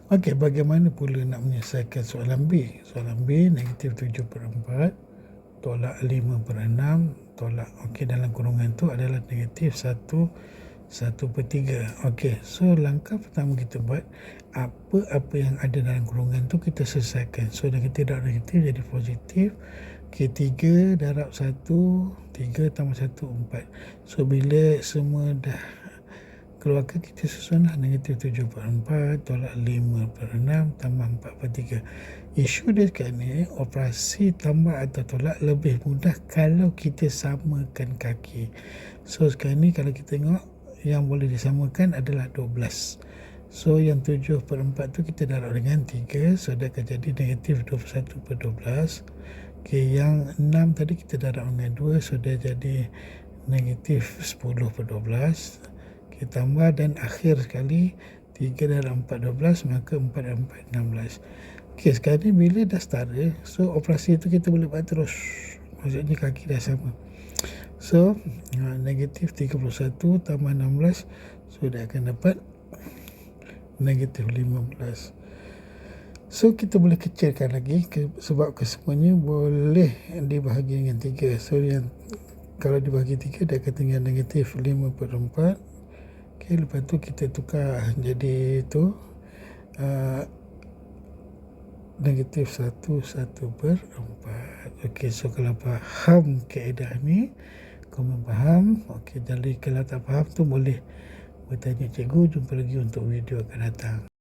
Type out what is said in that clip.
Okey, bagaimana pula nak menyelesaikan soalan B? Soalan B, negatif 7/4 tolak 5/6 tolak, okey, dalam kurungan tu adalah negatif 1/3. Okey, so langkah pertama kita buat, apa-apa yang ada dalam kurungan tu kita selesaikan. So negatif darab negatif jadi positif. Okey, 3 darab 1, 3 tambah 1, 4. So bila semua dah keluarkan, kita susunlah negatif 7/4 tolak 5/6 tambah 4/3. Isu dia sekarang ni, operasi tambah atau tolak lebih mudah kalau kita samakan kaki. So sekarang ni kalau kita tengok, yang boleh disamakan adalah 12. So yang 7/4 tu kita darab dengan 3, so dia akan jadi negatif 21/12. Okay, yang 6 tadi kita darab dengan 2, so dia jadi negatif 10/12. Okay, tambah dan akhir sekali 3 darab 4, 12, maka 4 darab 4, 16. Okay, sekarang ni bila dah setara, so operasi tu kita boleh buat terus. Maksudnya kaki dah sama. So negatif 31 tambah 16, so dia akan dapat negatif 15. So kita boleh kecilkan lagi sebab kesemuanya boleh dibahagi dengan 3. So yang kalau dibahagi 3, dia akan tinggal negatif 5/4. Okay, lepas tu kita tukar jadi tu negatif 1/4. Okey, so kalau faham kaedah ni, kamu faham. Okey, jadi kalau tak faham tu boleh bertanya cikgu. Jumpa lagi untuk video akan datang.